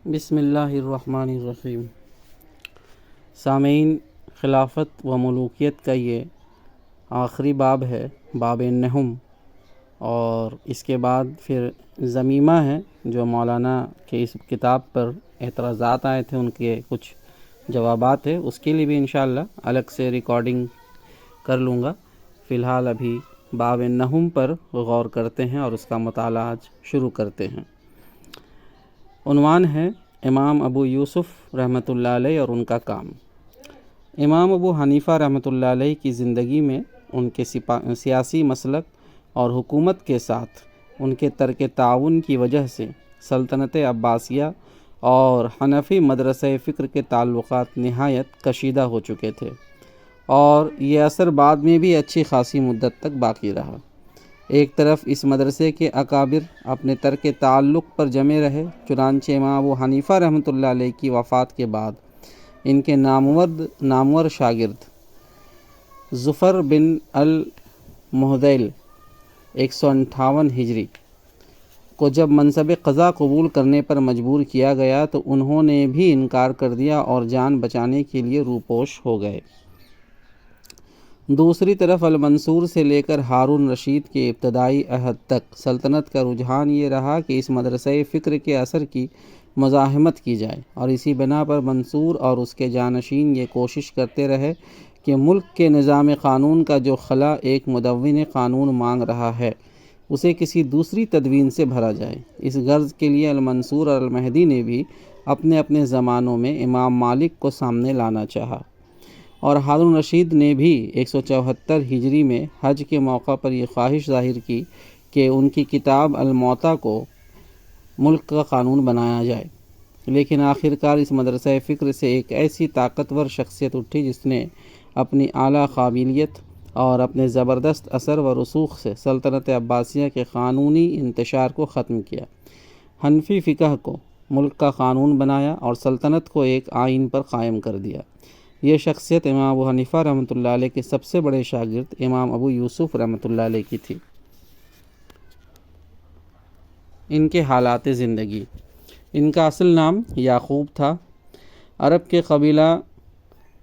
بسم اللہ الرحمن الرحیم۔ سامعین، خلافت و ملوکیت کا یہ آخری باب ہے، باب النہم، اور اس کے بعد پھر ضمیمہ ہے جو مولانا کے اس کتاب پر اعتراضات آئے تھے، ان کے کچھ جوابات ہیں، اس کے لیے بھی انشاءاللہ الگ سے ریکارڈنگ کر لوں گا۔ فی الحال ابھی باب النہم پر غور کرتے ہیں اور اس کا مطالعہ آج شروع کرتے ہیں۔ عنوان ہے امام ابو یوسف رحمۃ اللہ علیہ اور ان کا کام۔ امام ابو حنیفہ رحمۃ اللہ علیہ کی زندگی میں ان کے سیاسی مسلک اور حکومت کے ساتھ ان کے ترک تعاون کی وجہ سے سلطنت عباسیہ اور حنفی مدرسہ فکر کے تعلقات نہایت کشیدہ ہو چکے تھے، اور یہ اثر بعد میں بھی اچھی خاصی مدت تک باقی رہا۔ ایک طرف اس مدرسے کے اکابر اپنے ترک تعلق پر جمے رہے، چنانچہ امام ابو حنیفہ رحمۃ اللہ علیہ کی وفات کے بعد ان کے نامور شاگرد ظفر بن المہذیل 158 ہجری کو جب منصب قضا قبول کرنے پر مجبور کیا گیا تو انہوں نے بھی انکار کر دیا اور جان بچانے کے لیے روپوش ہو گئے۔ دوسری طرف المنصور سے لے کر ہارون رشید کے ابتدائی عہد تک سلطنت کا رجحان یہ رہا کہ اس مدرسہ فکر کے اثر کی مزاحمت کی جائے، اور اسی بنا پر منصور اور اس کے جانشین یہ کوشش کرتے رہے کہ ملک کے نظام قانون کا جو خلا ایک مدون قانون مانگ رہا ہے اسے کسی دوسری تدوین سے بھرا جائے۔ اس غرض کے لیے المنصور اور المہدی نے بھی اپنے اپنے زمانوں میں امام مالک کو سامنے لانا چاہا، اور ہارون رشید نے بھی 174 ہجری میں حج کے موقع پر یہ خواہش ظاہر کی کہ ان کی کتاب الموطا کو ملک کا قانون بنایا جائے۔ لیکن آخرکار اس مدرسہ فکر سے ایک ایسی طاقتور شخصیت اٹھی جس نے اپنی اعلیٰ قابلیت اور اپنے زبردست اثر و رسوخ سے سلطنت عباسیہ کے قانونی انتشار کو ختم کیا، حنفی فقہ کو ملک کا قانون بنایا اور سلطنت کو ایک آئین پر قائم کر دیا۔ یہ شخصیت امام ابو حنیفہ رحمۃ اللہ علیہ کے سب سے بڑے شاگرد امام ابو یوسف رحمۃ اللہ علیہ کی تھی۔ ان کے حالات زندگی۔ ان کا اصل نام یعقوب تھا، عرب کے قبیلہ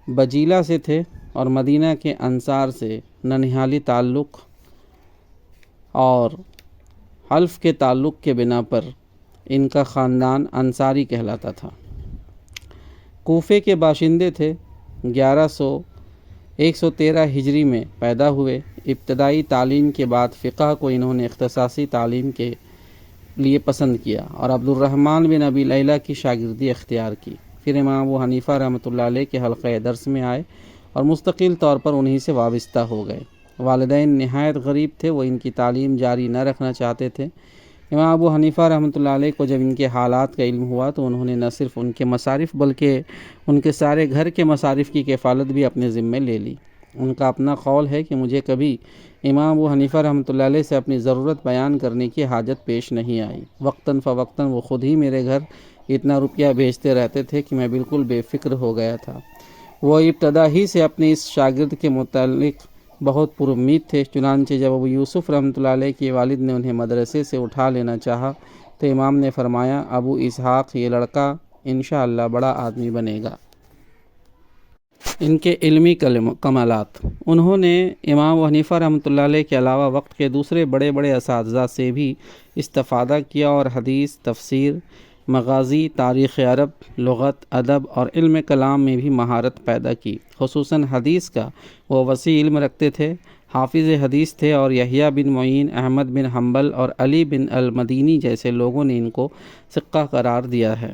بجیلہ سے تھے اور مدینہ کے انصار سے ننہالی تعلق اور حلف کے تعلق کے بنا پر ان کا خاندان انصاری کہلاتا تھا۔ کوفے کے باشندے تھے۔ 113 ہجری میں پیدا ہوئے۔ ابتدائی تعلیم کے بعد فقہ کو انہوں نے اختصاصی تعلیم کے لیے پسند کیا اور عبد الرحمن بن ابی لیلہ کی شاگردی اختیار کی۔ پھر امام ابو حنیفہ رحمۃ اللہ علیہ کے حلقہ درس میں آئے اور مستقل طور پر انہی سے وابستہ ہو گئے۔ والدین نہایت غریب تھے، وہ ان کی تعلیم جاری نہ رکھنا چاہتے تھے۔ امام ابو حنیفہ رحمۃ اللہ علیہ کو جب ان کے حالات کا علم ہوا تو انہوں نے نہ صرف ان کے مصارف بلکہ ان کے سارے گھر کے مصارف کی کفالت بھی اپنے ذمے لے لی۔ ان کا اپنا قول ہے کہ مجھے کبھی امام ابو حنیفہ رحمۃ اللہ علیہ سے اپنی ضرورت بیان کرنے کی حاجت پیش نہیں آئی۔ وقتاً فوقتاً وہ خود ہی میرے گھر اتنا روپیہ بھیجتے رہتے تھے کہ میں بالکل بے فکر ہو گیا تھا۔ وہ ابتدا ہی سے اپنے اس شاگرد کے متعلق بہت پر امید تھے، چنانچہ جب ابو یوسف رحمۃ اللہ علیہ کے والد نے انہیں مدرسے سے اٹھا لینا چاہا تو امام نے فرمایا، ابو اسحاق، یہ لڑکا انشاءاللہ بڑا آدمی بنے گا۔ ان کے علمی کمالات۔ انہوں نے امام ابو حنیفہ رحمۃ اللہ علیہ کے علاوہ وقت کے دوسرے بڑے بڑے اساتذہ سے بھی استفادہ کیا اور حدیث، تفسیر، مغازی، تاریخ عرب، لغت، ادب اور علم کلام میں بھی مہارت پیدا کی۔ خصوصاً حدیث کا وہ وسیع علم رکھتے تھے، حافظ حدیث تھے، اور یحییٰ بن معین، احمد بن حنبل اور علی بن المدینی جیسے لوگوں نے ان کو ثقہ قرار دیا ہے۔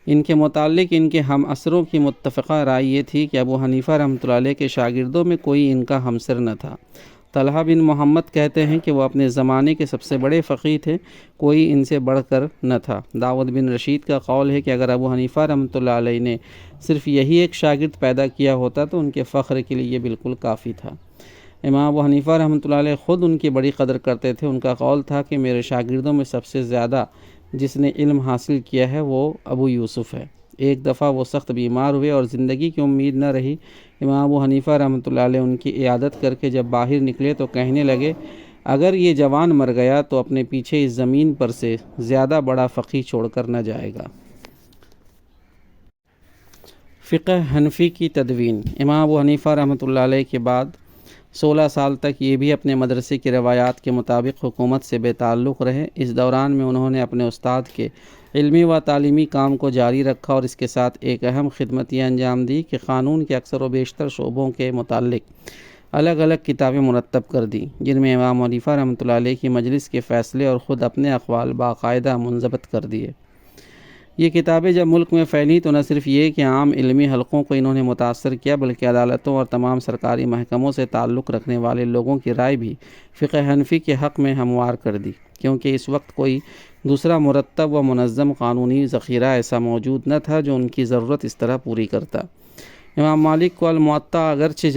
ان کے متعلق ان کے ہم عصروں کی متفقہ رائے یہ تھی کہ ابو حنیفہ رحمۃ اللہ علیہ کے شاگردوں میں کوئی ان کا ہمسر نہ تھا۔ طلحہ بن محمد کہتے ہیں کہ وہ اپنے زمانے کے سب سے بڑے فقیہ تھے، کوئی ان سے بڑھ کر نہ تھا۔ داؤد بن رشید کا قول ہے کہ اگر ابو حنیفہ رحمۃ اللہ علیہ نے صرف یہی ایک شاگرد پیدا کیا ہوتا تو ان کے فخر کے لیے یہ بالکل کافی تھا۔ امام ابو حنیفہ رحمۃ اللہ علیہ خود ان کی بڑی قدر کرتے تھے۔ ان کا قول تھا کہ میرے شاگردوں میں سب سے زیادہ جس نے علم حاصل کیا ہے وہ ابو یوسف ہے۔ ایک دفعہ وہ سخت بیمار ہوئے اور زندگی کی امید نہ رہی۔ امام ابو حنیفہ رحمۃ اللہ علیہ ان کی عیادت کر کے جب باہر نکلے تو کہنے لگے، اگر یہ جوان مر گیا تو اپنے پیچھے اس زمین پر سے زیادہ بڑا فقیہ چھوڑ کر نہ جائے گا۔ فقہ حنفی کی تدوین۔ امام ابو حنیفہ رحمۃ اللہ علیہ کے بعد 16 سال تک یہ بھی اپنے مدرسے کی روایات کے مطابق حکومت سے بے تعلق رہے۔ اس دوران میں انہوں نے اپنے استاد کے علمی و تعلیمی کام کو جاری رکھا اور اس کے ساتھ ایک اہم خدمت یہ انجام دی کہ قانون کے اکثر و بیشتر شعبوں کے متعلق الگ الگ کتابیں مرتب کر دیں، جن میں امام حنیفہ رحمۃ اللہ علیہ کی مجلس کے فیصلے اور خود اپنے اقوال باقاعدہ منضبط کر دیے۔ یہ کتابیں جب ملک میں پھیلیں تو نہ صرف یہ کہ عام علمی حلقوں کو انہوں نے متاثر کیا، بلکہ عدالتوں اور تمام سرکاری محکموں سے تعلق رکھنے والے لوگوں کی رائے بھی فقہ حنفی کے حق میں ہموار کر دی، کیونکہ اس وقت کوئی دوسرا مرتب و منظم قانونی ذخیرہ ایسا موجود نہ تھا جو ان کی ضرورت اس طرح پوری کرتا۔ امام مالک کو الموطا اگرچہ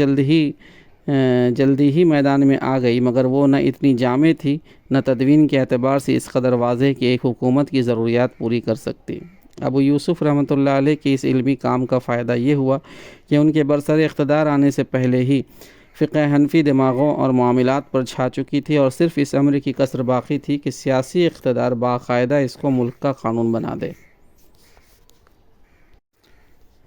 جلدی ہی میدان میں آ گئی، مگر وہ نہ اتنی جامع تھی، نہ تدوین کے اعتبار سے اس قدر واضح کہ ایک حکومت کی ضروریات پوری کر سکتی۔ ابو یوسف رحمۃ اللہ علیہ کے اس علمی کام کا فائدہ یہ ہوا کہ ان کے برسر اقتدار آنے سے پہلے ہی فقہ حنفی دماغوں اور معاملات پر چھا چکی تھی، اور صرف اس امر کی کسر باقی تھی کہ سیاسی اقتدار باقاعدہ اس کو ملک کا قانون بنا دے۔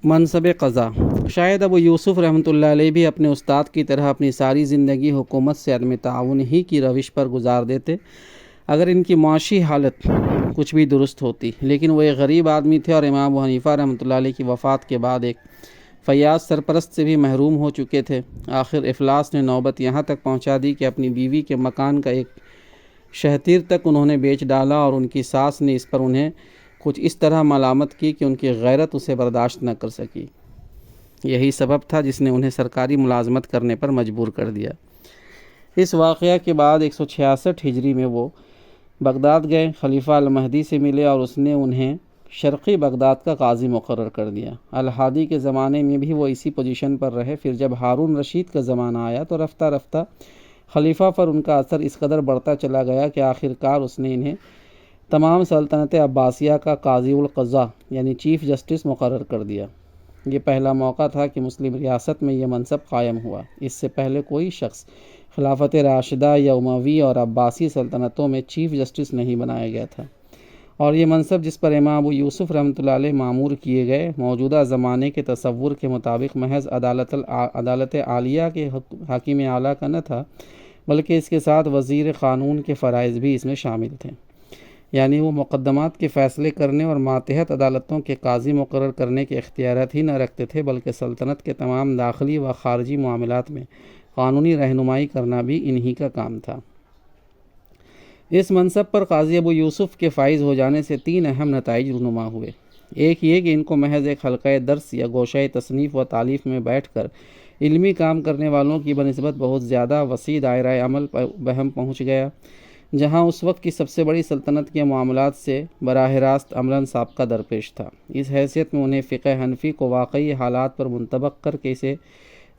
منصب قضا۔ شاید ابو یوسف رحمۃ اللہ علیہ بھی اپنے استاد کی طرح اپنی ساری زندگی حکومت سے عدم تعاون ہی کی روش پر گزار دیتے اگر ان کی معاشی حالت کچھ بھی درست ہوتی، لیکن وہ ایک غریب آدمی تھے اور امام ابو حنیفہ رحمۃ اللہ علیہ کی وفات کے بعد ایک فیاض سرپرست سے بھی محروم ہو چکے تھے۔ آخر افلاس نے نوبت یہاں تک پہنچا دی کہ اپنی بیوی کے مکان کا ایک شہتیر تک انہوں نے بیچ ڈالا، اور ان کی ساس نے اس پر انہیں کچھ اس طرح ملامت کی کہ ان کی غیرت اسے برداشت نہ کر سکی۔ یہی سبب تھا جس نے انہیں سرکاری ملازمت کرنے پر مجبور کر دیا۔ اس واقعہ کے بعد 166 ہجری میں وہ بغداد گئے، خلیفہ المہدی سے ملے اور اس نے انہیں شرقی بغداد کا قاضی مقرر کر دیا۔ الہادی کے زمانے میں بھی وہ اسی پوزیشن پر رہے۔ پھر جب ہارون رشید کا زمانہ آیا تو رفتہ رفتہ خلیفہ پر ان کا اثر اس قدر بڑھتا چلا گیا کہ آخرکار اس نے انہیں تمام سلطنت عباسیہ کا قاضی القضاء یعنی چیف جسٹس مقرر کر دیا۔ یہ پہلا موقع تھا کہ مسلم ریاست میں یہ منصب قائم ہوا۔ اس سے پہلے کوئی شخص خلافت راشدہ یا اموی اور عباسی سلطنتوں میں چیف جسٹس نہیں بنایا گیا تھا، اور یہ منصب جس پر امام ابو یوسف رحمۃ اللہ علیہ مامور کیے گئے موجودہ زمانے کے تصور کے مطابق محض عدالت عالیہ کے حاکم اعلیٰ کا نہ تھا، بلکہ اس کے ساتھ وزیر قانون کے فرائض بھی اس میں شامل تھے، یعنی وہ مقدمات کے فیصلے کرنے اور ماتحت عدالتوں کے قاضی مقرر کرنے کے اختیارات ہی نہ رکھتے تھے، بلکہ سلطنت کے تمام داخلی و خارجی معاملات میں قانونی رہنمائی کرنا بھی انہی کا کام تھا۔ اس منصب پر قاضی ابو یوسف کے فائز ہو جانے سے 3 اہم نتائج رونما ہوئے۔ ایک یہ کہ ان کو محض ایک حلقہ درس یا گوشہ تصنیف و تالیف میں بیٹھ کر علمی کام کرنے والوں کی بنسبت بہت زیادہ وسیع دائرہ عمل بہم پہنچ گیا، جہاں اس وقت کی سب سے بڑی سلطنت کے معاملات سے براہ راست عملاً سابقہ درپیش تھا۔ اس حیثیت میں انہیں فقہ حنفی کو واقعی حالات پر منطبق کر کے اسے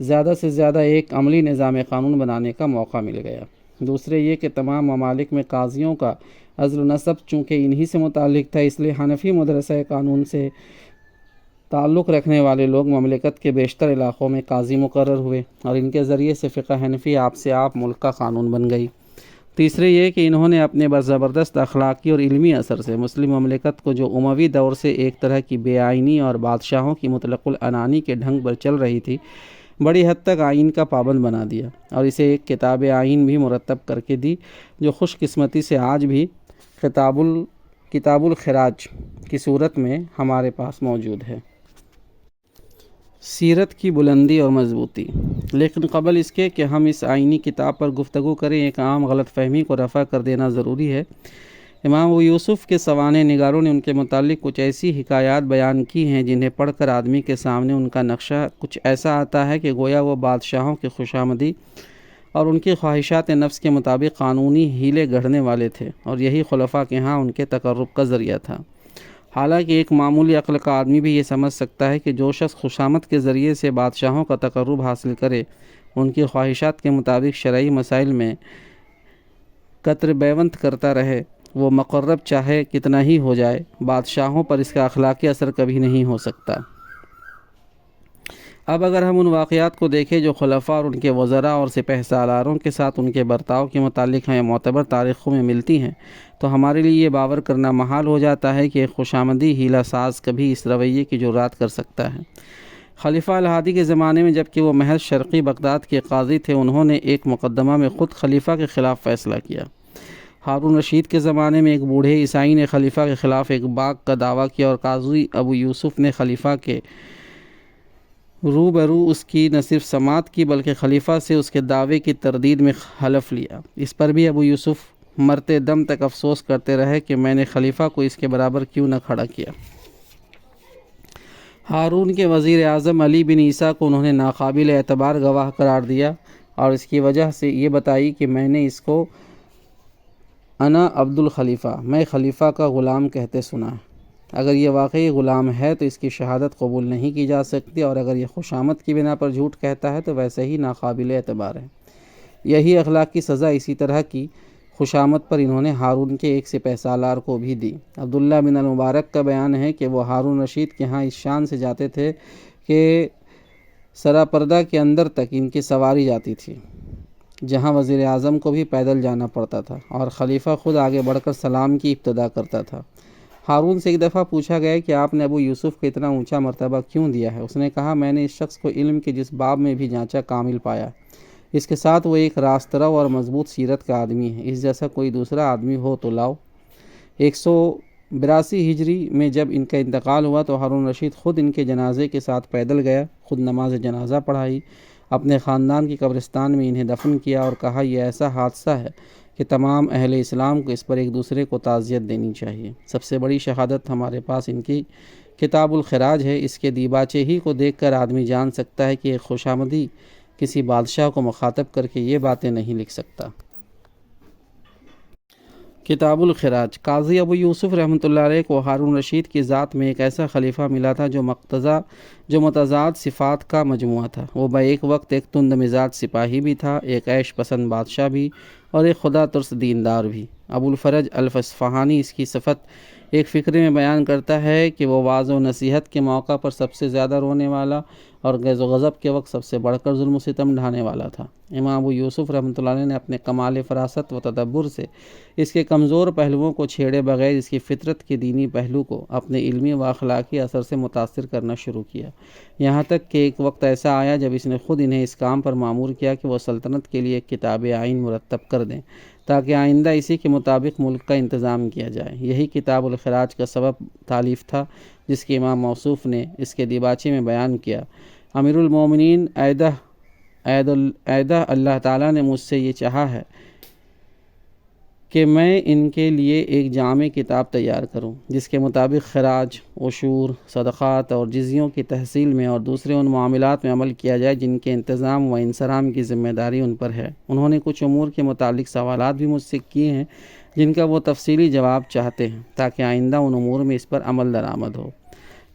زیادہ سے زیادہ ایک عملی نظام قانون بنانے کا موقع مل گیا۔ دوسرے یہ کہ تمام ممالک میں قاضیوں کا عزل و نسب چونکہ انہی سے متعلق تھا، اس لیے حنفی مدرسہ قانون سے تعلق رکھنے والے لوگ مملکت کے بیشتر علاقوں میں قاضی مقرر ہوئے، اور ان کے ذریعے سے فقہ حنفی آپ سے آپ ملک کا قانون بن گئی۔ تیسرے یہ کہ انہوں نے اپنے زبردست اخلاقی اور علمی اثر سے مسلم مملکت کو جو اموی دور سے ایک طرح کی بے آئینی اور بادشاہوں کی مطلق العنانی کے ڈھنگ پر چل رہی تھی، بڑی حد تک آئین کا پابند بنا دیا، اور اسے ایک کتاب آئین بھی مرتب کر کے دی، جو خوش قسمتی سے آج بھی کتاب الخراج کی صورت میں ہمارے پاس موجود ہے۔ سیرت کی بلندی اور مضبوطی۔ لیکن قبل اس کے کہ ہم اس آئینی کتاب پر گفتگو کریں، ایک عام غلط فہمی کو رفع کر دینا ضروری ہے۔ امام ابو یوسف کے سوانح نگاروں نے ان کے متعلق کچھ ایسی حکایات بیان کی ہیں جنہیں پڑھ کر آدمی کے سامنے ان کا نقشہ کچھ ایسا آتا ہے کہ گویا وہ بادشاہوں کی خوشامدی اور ان کی خواہشات نفس کے مطابق قانونی ہیلے گڑھنے والے تھے، اور یہی خلفاء کے ہاں ان کے تقرب کا ذریعہ تھا۔ حالانکہ ایک معمولی عقل کا آدمی بھی یہ سمجھ سکتا ہے کہ جو شخص خوشامد کے ذریعے سے بادشاہوں کا تقرب حاصل کرے، ان کی خواہشات کے مطابق شرعی مسائل میں قطر بیونت کرتا رہے، وہ مقرب چاہے کتنا ہی ہو جائے، بادشاہوں پر اس کا اخلاقی اثر کبھی نہیں ہو سکتا۔ اب اگر ہم ان واقعات کو دیکھیں جو خلفاء اور ان کے وزراء اور سپہ سالاروں کے ساتھ ان کے برتاؤ کے متعلق ہمیں معتبر تاریخوں میں ملتی ہیں، تو ہمارے لیے یہ باور کرنا محال ہو جاتا ہے کہ ایک خوشامدی ہیلہ ساز کبھی اس رویے کی جرات کر سکتا ہے۔ خلیفہ الہادی کے زمانے میں جبکہ وہ محض شرقی بغداد کے قاضی تھے، انہوں نے ایک مقدمہ میں خود خلیفہ کے خلاف فیصلہ کیا۔ ہارون رشید کے زمانے میں ایک بوڑھے عیسائی نے خلیفہ کے خلاف ایک باغ کا دعویٰ کیا اور قاضی ابو یوسف نے خلیفہ کے روبرو اس کی نہ صرف سماعت کی بلکہ خلیفہ سے اس کے دعوے کی تردید میں حلف لیا۔ اس پر بھی ابو یوسف مرتے دم تک افسوس کرتے رہے کہ میں نے خلیفہ کو اس کے برابر کیوں نہ کھڑا کیا۔ ہارون کے وزیر اعظم علی بن عیسیٰ کو انہوں نے ناقابل اعتبار گواہ قرار دیا اور اس کی وجہ سے یہ بتائی کہ میں نے اس کو انا عبد الخلیفہ، میں خلیفہ کا غلام کہتے سنا ہے۔ اگر یہ واقعی غلام ہے تو اس کی شہادت قبول نہیں کی جا سکتی، اور اگر یہ خوشامد کی بنا پر جھوٹ کہتا ہے تو ویسے ہی ناقابل اعتبار ہے۔ یہی اخلاقی سزا اسی طرح کی خوشامد پر انہوں نے ہارون کے ایک سپہ سالار کو بھی دی۔ عبداللہ بن المبارک کا بیان ہے کہ وہ ہارون رشید کے ہاں اس شان سے جاتے تھے کہ سراپردہ کے اندر تک ان کی سواری جاتی تھی، جہاں وزیر اعظم کو بھی پیدل جانا پڑتا تھا، اور خلیفہ خود آگے بڑھ کر سلام کی ابتدا کرتا تھا۔ ہارون سے ایک دفعہ پوچھا گیا کہ آپ نے ابو یوسف کو اتنا اونچا مرتبہ کیوں دیا ہے؟ اس نے کہا، میں نے اس شخص کو علم کے جس باب میں بھی جانچا کامل پایا، اس کے ساتھ وہ ایک راست رو اور مضبوط سیرت کا آدمی ہے، اس جیسا کوئی دوسرا آدمی ہو تو لاؤ۔ 182 ہجری میں جب ان کا انتقال ہوا تو ہارون رشید خود ان کے جنازے کے ساتھ پیدل گیا، خود نماز جنازہ پڑھائی، اپنے خاندان کی قبرستان میں انہیں دفن کیا اور کہا یہ ایسا حادثہ ہے کہ تمام اہل اسلام کو اس پر ایک دوسرے کو تعزیت دینی چاہیے۔ سب سے بڑی شہادت ہمارے پاس ان کی کتاب الخراج ہے، اس کے دیباچے ہی کو دیکھ کر آدمی جان سکتا ہے کہ ایک خوشامدی کسی بادشاہ کو مخاطب کر کے یہ باتیں نہیں لکھ سکتا۔ کتاب الخراج۔ قاضی ابو یوسف رحمۃ اللہ علیہ کو ہارون رشید کی ذات میں ایک ایسا خلیفہ ملا تھا جو متضاد صفات کا مجموعہ تھا۔ وہ بیک وقت ایک تند مزاج سپاہی بھی تھا، ایک عیش پسند بادشاہ بھی، اور ایک خدا ترس دیندار بھی۔ ابو الفرج الفصفہانی اس کی صفت ایک فقرے میں بیان کرتا ہے کہ وہ وعظ و نصیحت کے موقع پر سب سے زیادہ رونے والا اور غیظ و غضب کے وقت سب سے بڑھ کر ظلم و ستم ڈھانے والا تھا۔ امام ابو یوسف رحمۃ اللہ علیہ نے اپنے کمال فراست و تدبر سے اس کے کمزور پہلوؤں کو چھیڑے بغیر اس کی فطرت کے دینی پہلو کو اپنے علمی و اخلاقی اثر سے متاثر کرنا شروع کیا، یہاں تک کہ ایک وقت ایسا آیا جب اس نے خود انہیں اس کام پر مامور کیا کہ وہ سلطنت کے لیے ایک کتاب آئین مرتب کر دیں تاکہ آئندہ اسی کے مطابق ملک کا انتظام کیا جائے۔ یہی کتاب الخراج کا سبب تالیف تھا جس کی امام موصوف نے اس کے دیباچے میں بیان کیا۔ امیر المومنین ایدہ اللہ تعالیٰ نے مجھ سے یہ چاہا ہے کہ میں ان کے لیے ایک جامع کتاب تیار کروں جس کے مطابق خراج، عشور، صدقات اور جزیوں کی تحصیل میں اور دوسرے ان معاملات میں عمل کیا جائے جن کے انتظام و انصرام کی ذمہ داری ان پر ہے۔ انہوں نے کچھ امور کے متعلق سوالات بھی مجھ سے کیے ہیں جن کا وہ تفصیلی جواب چاہتے ہیں تاکہ آئندہ ان امور میں اس پر عمل درآمد ہو۔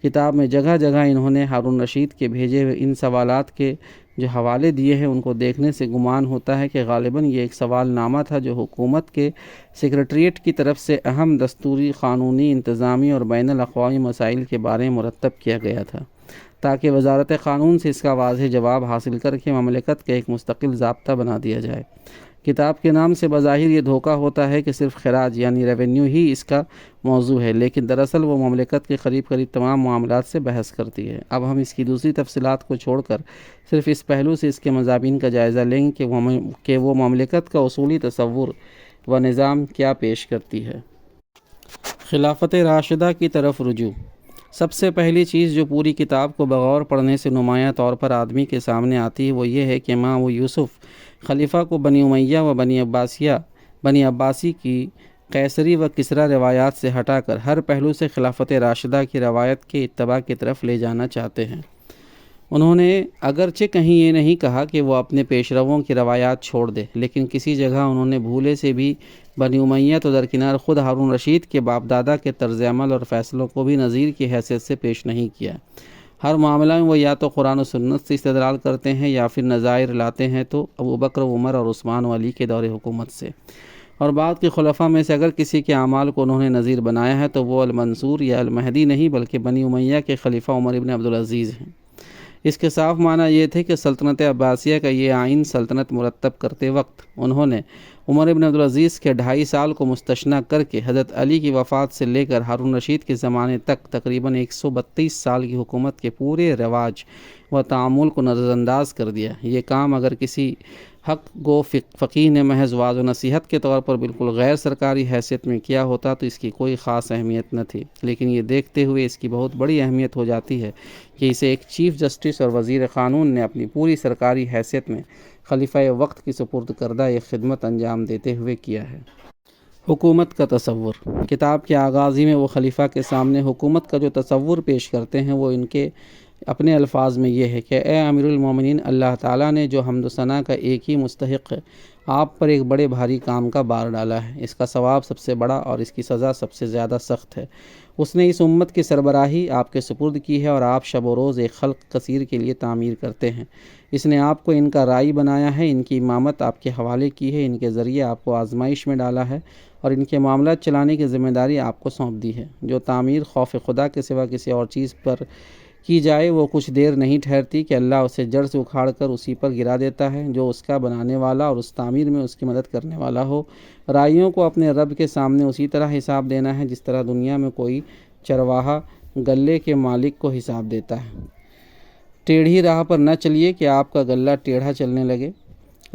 کتاب میں جگہ جگہ انہوں نے ہارون رشید کے بھیجے ہوئے ان سوالات کے جو حوالے دیے ہیں ان کو دیکھنے سے گمان ہوتا ہے کہ غالباً یہ ایک سوال نامہ تھا جو حکومت کے سیکریٹریٹ کی طرف سے اہم دستوری، قانونی، انتظامی اور بین الاقوامی مسائل کے بارے میں مرتب کیا گیا تھا تاکہ وزارت قانون سے اس کا واضح جواب حاصل کر کے مملکت کا ایک مستقل ضابطہ بنا دیا جائے۔ کتاب کے نام سے بظاہر یہ دھوکہ ہوتا ہے کہ صرف خراج یعنی ریونیو ہی اس کا موضوع ہے، لیکن دراصل وہ مملکت کے قریب تمام معاملات سے بحث کرتی ہے۔ اب ہم اس کی دوسری تفصیلات کو چھوڑ کر صرف اس پہلو سے اس کے مضامین کا جائزہ لیں کہ وہ مملکت کا اصولی تصور و نظام کیا پیش کرتی ہے۔ خلافت راشدہ کی طرف رجوع۔ سب سے پہلی چیز جو پوری کتاب کو بغور پڑھنے سے نمایاں طور پر آدمی کے سامنے آتی ہے وہ یہ ہے کہ امام ابو یوسف خلیفہ کو بنی امیہ و بنی عباسی کی قیصری و کسریٰ روایات سے ہٹا کر ہر پہلو سے خلافت راشدہ کی روایت کے اتباع کی طرف لے جانا چاہتے ہیں۔ انہوں نے اگرچہ کہیں یہ نہیں کہا کہ وہ اپنے پیشرووں کی روایات چھوڑ دے، لیکن کسی جگہ انہوں نے بھولے سے بھی بنی امیہ تو درکنار خود ہارون رشید کے باپ دادا کے طرز عمل اور فیصلوں کو بھی نظیر کی حیثیت سے پیش نہیں کیا۔ ہر معاملہ میں وہ یا تو قرآن و سنت سے استدلال کرتے ہیں یا پھر نظائر لاتے ہیں تو ابو بکر، عمر اور عثمان و علی کے دور حکومت سے، اور بعد کے خلفاء میں سے اگر کسی کے اعمال کو انہوں نے نظیر بنایا ہے تو وہ المنصور یا المہدی نہیں بلکہ بنی امیہ کے خلیفہ عمر ابن عبدالعزیز ہیں۔ اس کے صاف معنی یہ تھے کہ سلطنت عباسیہ کا یہ آئین سلطنت مرتب کرتے وقت انہوں نے عمر بن عبدالعزیز کے 2.5 سال کو مستثنیٰ کر کے حضرت علی کی وفات سے لے کر ہارون رشید کے زمانے تک تقریباً 132 سال کی حکومت کے پورے رواج و تعامل کو نظر انداز کر دیا۔ یہ کام اگر کسی حق گو فقیہ نے محض واعظ و نصیحت کے طور پر بالکل غیر سرکاری حیثیت میں کیا ہوتا تو اس کی کوئی خاص اہمیت نہ تھی، لیکن یہ دیکھتے ہوئے اس کی بہت بڑی اہمیت ہو جاتی ہے کہ اسے ایک چیف جسٹس اور وزیر قانون نے اپنی پوری سرکاری حیثیت میں خلیفہ وقت کی سپرد کردہ یہ خدمت انجام دیتے ہوئے کیا ہے۔ حکومت کا تصور۔ کتاب کے آغاز ہی میں وہ خلیفہ کے سامنے حکومت کا جو تصور پیش کرتے ہیں وہ ان کے اپنے الفاظ میں یہ ہے کہ اے امیر المومنین، اللہ تعالیٰ نے جو حمد و ثنا کا ایک ہی مستحق ہے آپ پر ایک بڑے بھاری کام کا بار ڈالا ہے، اس کا ثواب سب سے بڑا اور اس کی سزا سب سے زیادہ سخت ہے۔ اس نے اس امت کی سربراہی آپ کے سپرد کی ہے اور آپ شب و روز ایک خلق کثیر کے لیے تعمیر کرتے ہیں۔ اس نے آپ کو ان کا رائی بنایا ہے، ان کی امامت آپ کے حوالے کی ہے، ان کے ذریعے آپ کو آزمائش میں ڈالا ہے اور ان کے معاملات چلانے کی ذمہ داری آپ کو سونپ دی ہے۔ جو تعمیر خوف خدا کے سوا کسی اور چیز پر کی جائے وہ کچھ دیر نہیں ٹھہرتی کہ اللہ اسے جڑ سے اکھاڑ کر اسی پر گرا دیتا ہے۔ جو اس کا بنانے والا اور اس تعمیر میں اس کی مدد کرنے والا ہو، رائیوں کو اپنے رب کے سامنے اسی طرح حساب دینا ہے جس طرح دنیا میں کوئی چرواہا غلے کے مالک کو حساب دیتا ہے۔ ٹیڑھی راہ پر نہ چلیے کہ آپ کا غلہ ٹیڑھا چلنے لگے۔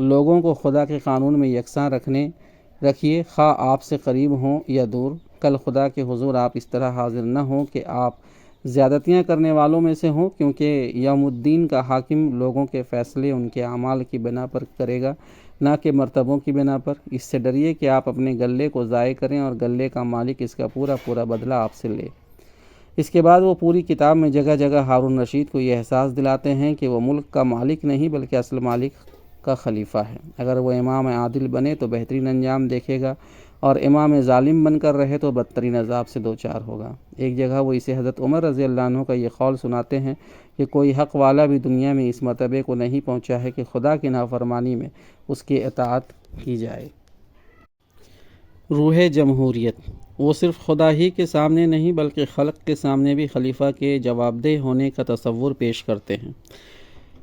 لوگوں کو خدا کے قانون میں یکساں رکھیے، خواہ آپ سے قریب ہوں یا دور۔ کل خدا کے حضور آپ اس طرح حاضر نہ ہوں کہ آپ زیادتیاں کرنے والوں میں سے ہوں، کیونکہ یوم الدین کا حاکم لوگوں کے فیصلے ان کے اعمال کی بنا پر کرے گا، نہ کہ مرتبوں کی بنا پر۔ اس سے ڈریے کہ آپ اپنے غلے کو ضائع کریں اور غلے کا مالک اس کا پورا بدلہ آپ سے لے۔ اس کے بعد وہ پوری کتاب میں جگہ جگہ ہارون رشید کو یہ احساس دلاتے ہیں کہ وہ ملک کا مالک نہیں بلکہ اصل مالک کا خلیفہ ہے۔ اگر وہ امام عادل بنے تو بہترین انجام دیکھے گا اور امام ظالم بن کر رہے تو بدترین عذاب سے دوچار ہوگا۔ ایک جگہ وہ اسے حضرت عمر رضی اللہ عنہ کا یہ قول سناتے ہیں کہ کوئی حق والا بھی دنیا میں اس مرتبے کو نہیں پہنچا ہے کہ خدا کی نافرمانی میں اس کی اطاعت کی جائے۔ روح جمہوریت۔ وہ صرف خدا ہی کے سامنے نہیں بلکہ خلق کے سامنے بھی خلیفہ کے جواب دہ ہونے کا تصور پیش کرتے ہیں،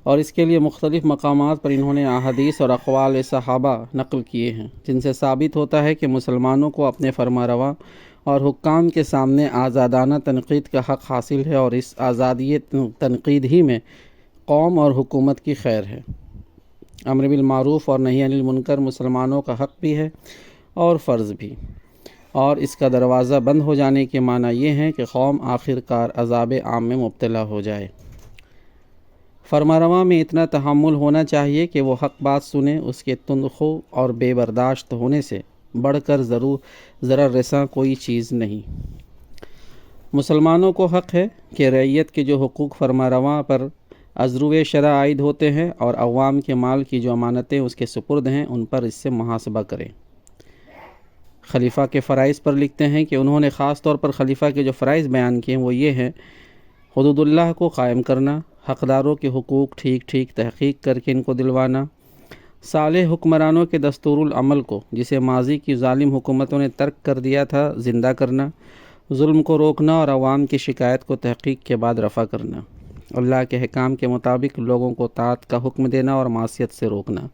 اور اس کے لیے مختلف مقامات پر انہوں نے احادیث اور اقوال صحابہ نقل کیے ہیں جن سے ثابت ہوتا ہے کہ مسلمانوں کو اپنے فرمانروا اور حکام کے سامنے آزادانہ تنقید کا حق حاصل ہے، اور اس آزادی تنقید ہی میں قوم اور حکومت کی خیر ہے۔ امر بالمعروف اور نہی عن المنکر مسلمانوں کا حق بھی ہے اور فرض بھی، اور اس کا دروازہ بند ہو جانے کے معنی یہ ہے کہ قوم آخر کار عذاب عام میں مبتلا ہو جائے۔ فرمانروا میں اتنا تحمل ہونا چاہیے کہ وہ حق بات سنے، اس کے تندخو اور بے برداشت ہونے سے بڑھ کر ضرر رساں کوئی چیز نہیں۔ مسلمانوں کو حق ہے کہ رعیت کے جو حقوق فرمانروا پر ازرو شرع عائد ہوتے ہیں اور عوام کے مال کی جو امانتیں اس کے سپرد ہیں ان پر اس سے محاسبہ کریں۔ خلیفہ کے فرائض پر لکھتے ہیں کہ انہوں نے خاص طور پر خلیفہ کے جو فرائض بیان کیے ہیں وہ یہ ہیں: حدود اللہ کو قائم کرنا، حقداروں کے حقوق ٹھیک تحقیق کر کے ان کو دلوانا، صالح حکمرانوں کے دستور العمل کو جسے ماضی کی ظالم حکومتوں نے ترک کر دیا تھا زندہ کرنا، ظلم کو روکنا اور عوام کی شکایت کو تحقیق کے بعد رفع کرنا، اللہ کے حکام کے مطابق لوگوں کو طاعت کا حکم دینا اور معصیت سے روکنا،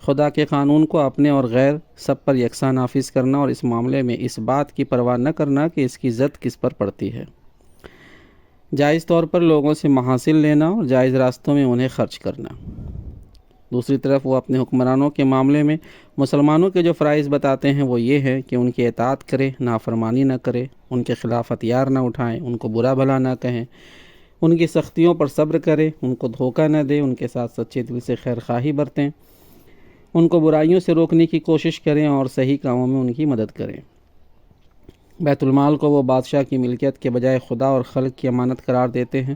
خدا کے قانون کو اپنے اور غیر سب پر یکساں نافذ کرنا اور اس معاملے میں اس بات کی پرواہ نہ کرنا کہ اس کی زد کس پر پڑتی ہے، جائز طور پر لوگوں سے محاصل لینا اور جائز راستوں میں انہیں خرچ کرنا۔ دوسری طرف وہ اپنے حکمرانوں کے معاملے میں مسلمانوں کے جو فرائض بتاتے ہیں وہ یہ ہے کہ ان کی اطاعت کرے، نافرمانی نہ کرے، ان کے خلاف ہتھیار نہ اٹھائیں، ان کو برا بھلا نہ کہیں، ان کی سختیوں پر صبر کرے، ان کو دھوکہ نہ دے، ان کے ساتھ سچے دل سے خیر خواہی برتیں، ان کو برائیوں سے روکنے کی کوشش کریں اور صحیح کاموں میں ان کی مدد کریں۔ بیت المال کو وہ بادشاہ کی ملکیت کے بجائے خدا اور خلق کی امانت قرار دیتے ہیں،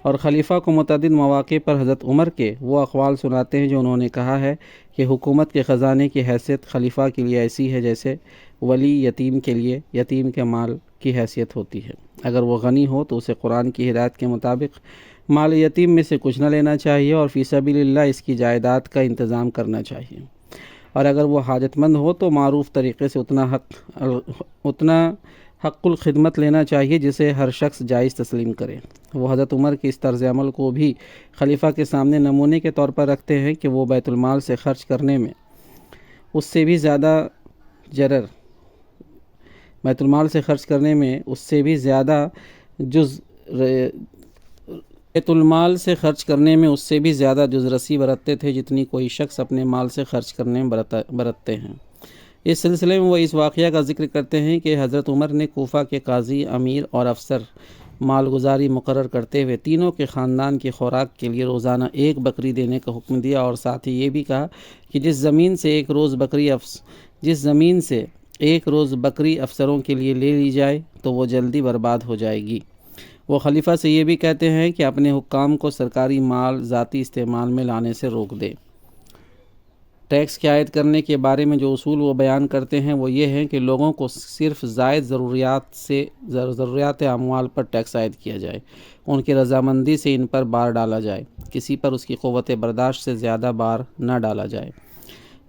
اور خلیفہ کو متعدد مواقع پر حضرت عمر کے وہ اقوال سناتے ہیں جو انہوں نے کہا ہے کہ حکومت کے خزانے کی حیثیت خلیفہ کے لیے ایسی ہے جیسے ولی یتیم کے لیے یتیم کے مال کی حیثیت ہوتی ہے۔ اگر وہ غنی ہو تو اسے قرآن کی ہدایت کے مطابق مال یتیم میں سے کچھ نہ لینا چاہیے اور فی سبیل اللہ اس کی جائیداد کا انتظام کرنا چاہیے، اور اگر وہ حاجت مند ہو تو معروف طریقے سے اتنا حق الخدمت لینا چاہیے جسے ہر شخص جائز تسلیم کرے۔ وہ حضرت عمر کے اس طرز عمل کو بھی خلیفہ کے سامنے نمونے کے طور پر رکھتے ہیں کہ وہ بیت المال سے خرچ کرنے میں اس سے بھی زیادہ جز رسی برتتے تھے جتنی کوئی شخص اپنے مال سے خرچ کرنے میں برتتے ہیں۔ اس سلسلے میں وہ اس واقعہ کا ذکر کرتے ہیں کہ حضرت عمر نے کوفہ کے قاضی، امیر اور افسر مالگزاری مقرر کرتے ہوئے تینوں کے خاندان کی خوراک کے لیے روزانہ 1 بکری دینے کا حکم دیا، اور ساتھ ہی یہ بھی کہا کہ جس زمین سے ایک روز بکری افسروں کے لیے لے لی جائے تو وہ جلدی برباد ہو جائے گی۔ وہ خلیفہ سے یہ بھی کہتے ہیں کہ اپنے حکام کو سرکاری مال ذاتی استعمال میں لانے سے روک دے۔ ٹیکس کی عائد کرنے کے بارے میں جو اصول وہ بیان کرتے ہیں وہ یہ ہیں کہ لوگوں کو صرف زائد ضروریات اموال پر ٹیکس عائد کیا جائے، ان کی رضامندی سے ان پر بار ڈالا جائے، کسی پر اس کی قوت برداشت سے زیادہ بار نہ ڈالا جائے،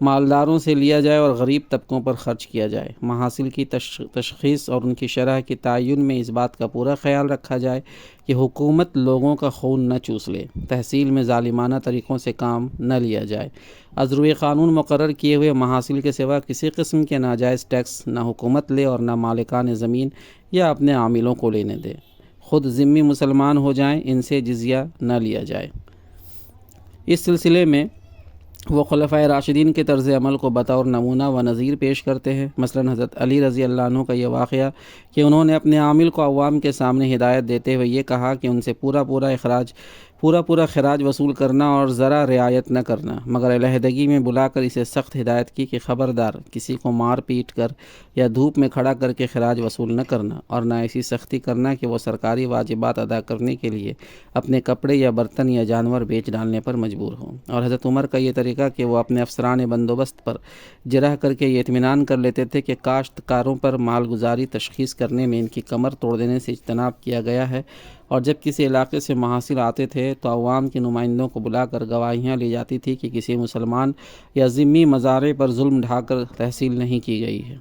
مالداروں سے لیا جائے اور غریب طبقوں پر خرچ کیا جائے۔ محاصل کی تشخیص اور ان کی شرح کے تعین میں اس بات کا پورا خیال رکھا جائے کہ حکومت لوگوں کا خون نہ چوس لے، تحصیل میں ظالمانہ طریقوں سے کام نہ لیا جائے، از روئے قانون مقرر کیے ہوئے محاصل کے سوا کسی قسم کے ناجائز ٹیکس نہ حکومت لے اور نہ مالکان زمین یا اپنے عاملوں کو لینے دے۔ خود ذمہ مسلمان ہو جائیں، ان سے جزیہ نہ لیا جائے۔ اس سلسلے میں وہ خلفائے راشدین کے طرز عمل کو بطور نمونہ و نظیر پیش کرتے ہیں۔ مثلا حضرت علی رضی اللہ عنہ کا یہ واقعہ کہ انہوں نے اپنے عامل کو عوام کے سامنے ہدایت دیتے ہوئے یہ کہا کہ ان سے پورا خراج وصول کرنا اور ذرا رعایت نہ کرنا، مگر علیحدگی میں بلا کر اسے سخت ہدایت کی کہ خبردار کسی کو مار پیٹ کر یا دھوپ میں کھڑا کر کے خراج وصول نہ کرنا، اور نہ ایسی سختی کرنا کہ وہ سرکاری واجبات ادا کرنے کے لیے اپنے کپڑے یا برتن یا جانور بیچ ڈالنے پر مجبور ہوں۔ اور حضرت عمر کا یہ طریقہ کہ وہ اپنے افسران بندوبست پر جرح کر کے یہ اطمینان کر لیتے تھے کہ کاشتکاروں پر مالگزاری تشخیص کرنے میں ان کی کمر توڑ دینے سے اجتناب کیا گیا ہے، اور جب کسی علاقے سے محاصل آتے تھے تو عوام کے نمائندوں کو بلا کر گواہیاں لی جاتی تھی کہ کسی مسلمان یا ذمی مزارع پر ظلم ڈھا کر تحصیل نہیں کی گئی ہے۔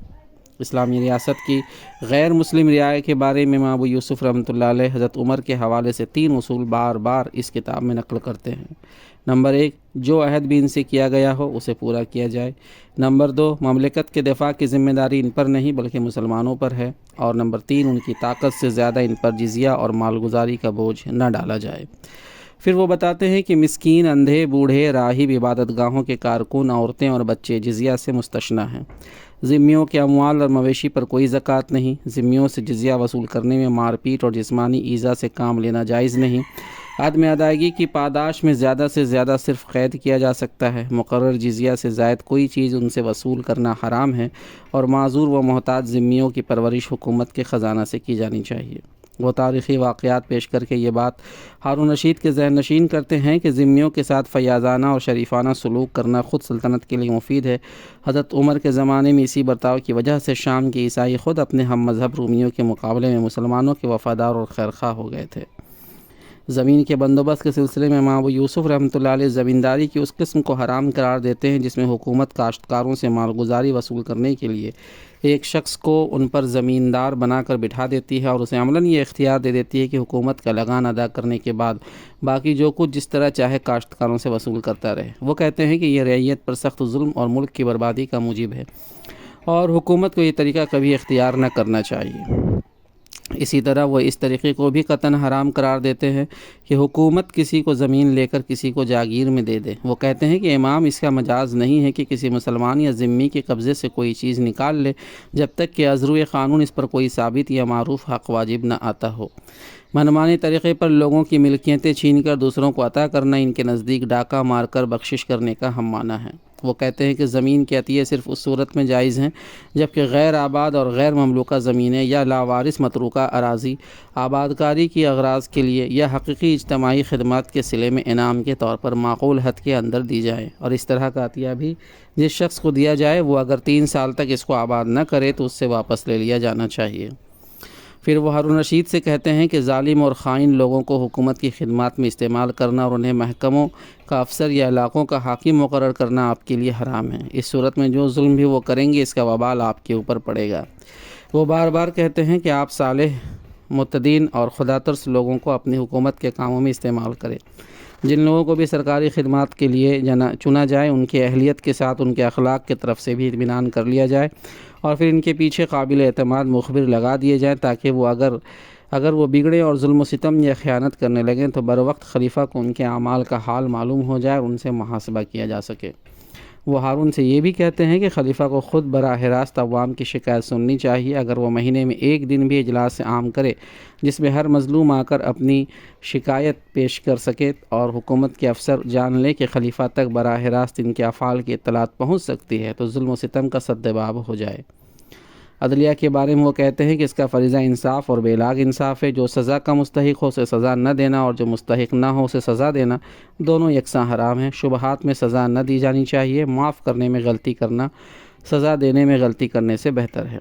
اسلامی ریاست کی غیر مسلم رعایا کے بارے میں امام ابو یوسف رحمۃ اللہ علیہ حضرت عمر کے حوالے سے 3 اصول بار بار اس کتاب میں نقل کرتے ہیں۔ نمبر 1، جو عہد بھی ان سے کیا گیا ہو اسے پورا کیا جائے۔ نمبر 2، مملکت کے دفاع کی ذمہ داری ان پر نہیں بلکہ مسلمانوں پر ہے۔ اور نمبر 3، ان کی طاقت سے زیادہ ان پر جزیہ اور مالگزاری کا بوجھ نہ ڈالا جائے۔ پھر وہ بتاتے ہیں کہ مسکین، اندھے، بوڑھے، راہب، عبادت گاہوں کے کارکن، عورتیں اور بچے جزیہ سے مستثنیٰ ہیں۔ ذمیوں کے اموال اور مویشی پر کوئی زکوٰۃ نہیں۔ ذمیوں سے جزیہ وصول کرنے میں مار پیٹ اور جسمانی ایذا سے کام لینا جائز نہیں۔ عدم ادائیگی کی پاداش میں زیادہ سے زیادہ صرف قید کیا جا سکتا ہے۔ مقرر جزیہ سے زائد کوئی چیز ان سے وصول کرنا حرام ہے، اور معذور و محتاج ذمیوں کی پرورش حکومت کے خزانہ سے کی جانی چاہیے۔ وہ تاریخی واقعات پیش کر کے یہ بات ہارون رشید کے ذہن نشین کرتے ہیں کہ ذمیوں کے ساتھ فیاضانہ اور شریفانہ سلوک کرنا خود سلطنت کے لیے مفید ہے۔ حضرت عمر کے زمانے میں اسی برتاؤ کی وجہ سے شام کے عیسائی خود اپنے ہم مذہب رومیوں کے مقابلے میں مسلمانوں کے وفادار اور خیرخواہ ہو گئے تھے۔ زمین کے بندوبست کے سلسلے میں امام ابو یوسف رحمۃ اللہ علیہ زمینداری کی اس قسم کو حرام قرار دیتے ہیں جس میں حکومت کاشتکاروں سے مالگزاری وصول کرنے کے لیے ایک شخص کو ان پر زمیندار بنا کر بٹھا دیتی ہے، اور اسے عملاً یہ اختیار دے دیتی ہے کہ حکومت کا لگان ادا کرنے کے بعد باقی جو کچھ جس طرح چاہے کاشتکاروں سے وصول کرتا رہے۔ وہ کہتے ہیں کہ یہ رعیت پر سخت ظلم اور ملک کی بربادی کا موجب ہے، اور حکومت کو یہ طریقہ کبھی اختیار نہ کرنا چاہیے۔ اسی طرح وہ اس طریقے کو بھی قطعاً حرام قرار دیتے ہیں کہ حکومت کسی کو زمین لے کر کسی کو جاگیر میں دے دے۔ وہ کہتے ہیں کہ امام، اس کا مجاز نہیں ہے کہ کسی مسلمان یا ذمی کے قبضے سے کوئی چیز نکال لے جب تک کہ از روئے قانون اس پر کوئی ثابت یا معروف حق واجب نہ آتا ہو۔ منمانی طریقے پر لوگوں کی ملکیتیں چھین کر دوسروں کو عطا کرنا ان کے نزدیک ڈاکہ مار کر بخشش کرنے کا ہم معنی ہے۔ وہ کہتے ہیں کہ زمین کے عطیے صرف اس صورت میں جائز ہیں جبکہ غیر آباد اور غیر مملوکہ زمینیں یا لاوارث متروکہ اراضی آباد کاری کی اغراض کے لیے یا حقیقی اجتماعی خدمات کے صلے میں انعام کے طور پر معقول حد کے اندر دی جائیں، اور اس طرح کا عطیہ بھی جس شخص کو دیا جائے وہ اگر 3 سال تک اس کو آباد نہ کرے تو اس سے واپس لے لیا جانا چاہیے۔ پھر وہ ہارون رشید سے کہتے ہیں کہ ظالم اور خائن لوگوں کو حکومت کی خدمات میں استعمال کرنا اور انہیں محکموں کا افسر یا علاقوں کا حاکم مقرر کرنا آپ کے لیے حرام ہے۔ اس صورت میں جو ظلم بھی وہ کریں گے اس کا وبال آپ کے اوپر پڑے گا۔ وہ بار بار کہتے ہیں کہ آپ صالح، متدین اور خدا ترس لوگوں کو اپنی حکومت کے کاموں میں استعمال کریں۔ جن لوگوں کو بھی سرکاری خدمات کے لیے چنا جائے، ان کی اہلیت کے ساتھ ان کے اخلاق کی طرف سے بھی اطمینان کر لیا جائے، اور پھر ان کے پیچھے قابل اعتماد مخبر لگا دیے جائیں، تاکہ وہ اگر وہ بگڑے اور ظلم و ستم یا خیانت کرنے لگیں تو بروقت خلیفہ کو ان کے اعمال کا حال معلوم ہو جائے اور ان سے محاسبہ کیا جا سکے۔ وہ ہارون سے یہ بھی کہتے ہیں کہ خلیفہ کو خود براہ راست عوام کی شکایت سننی چاہیے۔ اگر وہ مہینے میں ایک دن بھی اجلاس عام کرے جس میں ہر مظلوم آ کر اپنی شکایت پیش کر سکے اور حکومت کے افسر جان لیں کہ خلیفہ تک براہ راست ان کے افعال کی اطلاعات پہنچ سکتی ہے، تو ظلم و ستم کا سدباب ہو جائے۔ عدلیہ کے بارے میں وہ کہتے ہیں کہ اس کا فریضہ انصاف اور بلاغ انصاف ہے۔ جو سزا کا مستحق ہو اسے سزا نہ دینا اور جو مستحق نہ ہو اسے سزا دینا دونوں یکساں حرام ہیں۔ شبہات میں سزا نہ دی جانی چاہیے۔ معاف کرنے میں غلطی کرنا سزا دینے میں غلطی کرنے سے بہتر ہے۔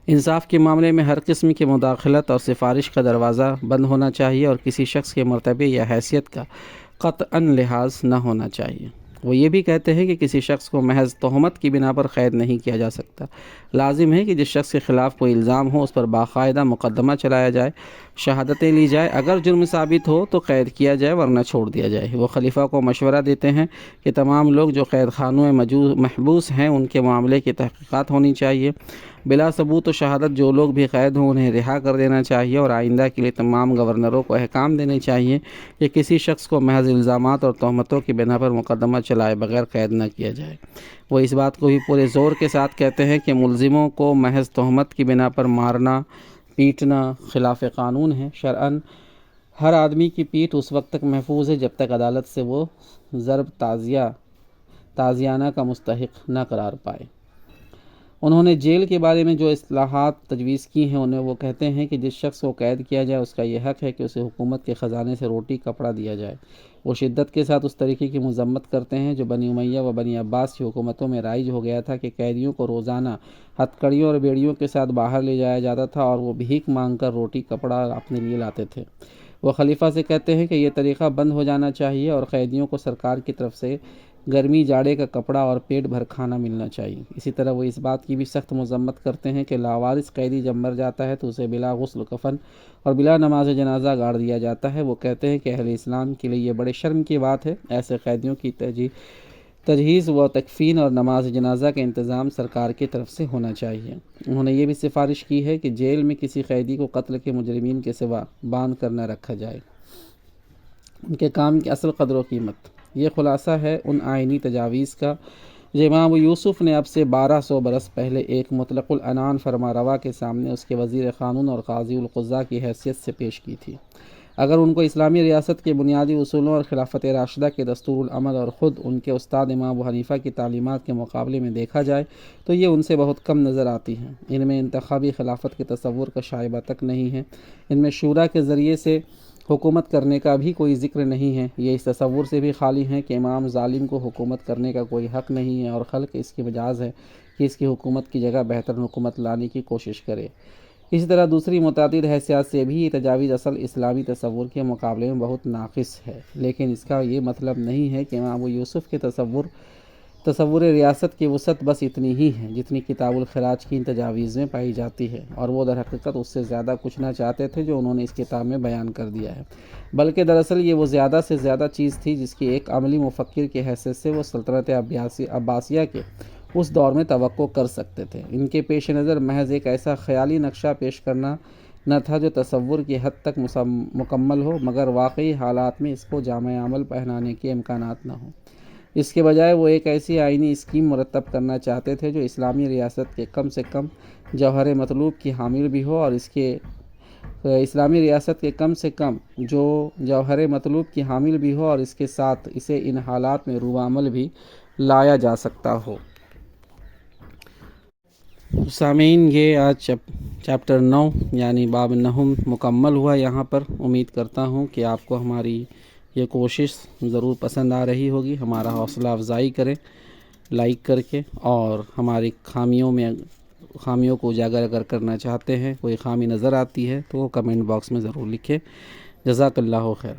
انصاف کے معاملے میں ہر قسم کی مداخلت اور سفارش کا دروازہ بند ہونا چاہیے اور کسی شخص کے مرتبے یا حیثیت کا قطعاً لحاظ نہ ہونا چاہیے۔ وہ یہ بھی کہتے ہیں کہ کسی شخص کو محض تہمت کی بنا پر قید نہیں کیا جا سکتا۔ لازم ہے کہ جس شخص کے خلاف کوئی الزام ہو اس پر باقاعدہ مقدمہ چلایا جائے، شہادتیں لی جائے، اگر جرم ثابت ہو تو قید کیا جائے ورنہ چھوڑ دیا جائے۔ وہ خلیفہ کو مشورہ دیتے ہیں کہ تمام لوگ جو قید خانوں میں محبوس ہیں ان کے معاملے کی تحقیقات ہونی چاہیے۔ بلا ثبوت و شہادت جو لوگ بھی قید ہوں انہیں رہا کر دینا چاہیے، اور آئندہ کے لیے تمام گورنروں کو احکام دینے چاہیے کہ کسی شخص کو محض الزامات اور تہمتوں کی بنا پر مقدمہ چلائے بغیر قید نہ کیا جائے۔ وہ اس بات کو بھی پورے زور کے ساتھ کہتے ہیں کہ ملزموں کو محض تہمت کی بنا پر مارنا، پیٹنا خلاف قانون ہے۔ شرعاً ہر آدمی کی پیٹھ اس وقت تک محفوظ ہے جب تک عدالت سے وہ ضرب تازیانہ کا مستحق نہ قرار پائے۔ انہوں نے جیل کے بارے میں جو اصلاحات تجویز کی ہیں انہیں وہ کہتے ہیں کہ جس شخص کو قید کیا جائے اس کا یہ حق ہے کہ اسے حکومت کے خزانے سے روٹی کپڑا دیا جائے۔ وہ شدت کے ساتھ اس طریقے کی مذمت کرتے ہیں جو بنی امیہ و بنی عباس کی حکومتوں میں رائج ہو گیا تھا کہ قیدیوں کو روزانہ ہتھکڑیوں اور بیڑیوں کے ساتھ باہر لے جایا جاتا تھا اور وہ بھیک مانگ کر روٹی کپڑا اپنے لیے لاتے تھے۔ وہ خلیفہ سے کہتے ہیں کہ یہ طریقہ بند ہو جانا چاہیے اور قیدیوں کو سرکار کی طرف سے گرمی جاڑے کا کپڑا اور پیٹ بھر کھانا ملنا چاہیے۔ اسی طرح وہ اس بات کی بھی سخت مذمت کرتے ہیں کہ لاوارث قیدی جب مر جاتا ہے تو اسے بلا غسل کفن اور بلا نماز جنازہ گاڑ دیا جاتا ہے۔ وہ کہتے ہیں کہ اہل اسلام کے لیے یہ بڑے شرم کی بات ہے۔ ایسے قیدیوں کی تجہیز و تکفین اور نماز جنازہ کا انتظام سرکار کی طرف سے ہونا چاہیے۔ انہوں نے یہ بھی سفارش کی ہے کہ جیل میں کسی قیدی کو قتل کے مجرمین کے سوا باندھ کر نہ رکھا جائے۔ ان کے کام کی اصل قدر و قیمت۔ یہ خلاصہ ہے ان آئینی تجاویز کا جو امام یوسف نے اب سے 1200 برس پہلے ایک مطلق العنان فرما روا کے سامنے اس کے وزیر قانون اور قاضی القضاء کی حیثیت سے پیش کی تھی۔ اگر ان کو اسلامی ریاست کے بنیادی اصولوں اور خلافت راشدہ کے دستور العمل اور خود ان کے استاد امام ابو حنیفہ کی تعلیمات کے مقابلے میں دیکھا جائے تو یہ ان سے بہت کم نظر آتی ہیں۔ ان میں انتخابی خلافت کے تصور کا شائبہ تک نہیں ہے۔ ان میں شورا کے ذریعے سے حکومت کرنے کا بھی کوئی ذکر نہیں ہے۔ یہ اس تصور سے بھی خالی ہیں کہ امام ظالم کو حکومت کرنے کا کوئی حق نہیں ہے اور خلق اس کی مجاز ہے کہ اس کی حکومت کی جگہ بہتر حکومت لانے کی کوشش کرے۔ اسی طرح دوسری متعدد حیثیات سے بھی یہ تجاویز اصل اسلامی تصور کے مقابلے میں بہت ناقص ہے، لیکن اس کا یہ مطلب نہیں ہے کہ امام یوسف کے تصور ریاست کی وسعت بس اتنی ہی ہے جتنی کتاب الخراج کی ان تجاویز میں پائی جاتی ہے، اور وہ در حقیقت اس سے زیادہ کچھ نہ چاہتے تھے جو انہوں نے اس کتاب میں بیان کر دیا ہے، بلکہ دراصل یہ وہ زیادہ سے زیادہ چیز تھی جس کی ایک عملی مفکر کی حیثیت سے وہ سلطنت عباسیہ کے اس دور میں توقع کر سکتے تھے۔ ان کے پیش نظر محض ایک ایسا خیالی نقشہ پیش کرنا نہ تھا جو تصور کی حد تک مکمل ہو مگر واقعی حالات میں اس کو جامع عمل پہنانے کے امکانات نہ ہوں۔ اس کے بجائے وہ ایک ایسی آئینی اسکیم مرتب کرنا چاہتے تھے جو اسلامی ریاست کے کم سے کم جوہر مطلوب کی حامل بھی ہو اور اسلامی ریاست کے کم سے کم جو جوہر مطلوب کی حامل بھی ہو اور اس کے ساتھ اسے ان حالات میں روح عمل بھی لایا جا سکتا ہو۔ سامعین، یہ آج چیپٹر 9 یعنی باب نہم مکمل ہوا یہاں پر۔ امید کرتا ہوں کہ آپ کو ہماری یہ کوشش ضرور پسند آ رہی ہوگی۔ ہمارا حوصلہ افزائی کریں لائک کر کے، اور ہماری خامیوں کو اجاگر اگر کرنا چاہتے ہیں، کوئی خامی نظر آتی ہے تو وہ کمنٹ باکس میں ضرور لکھیں۔ جزاک اللہ خیر۔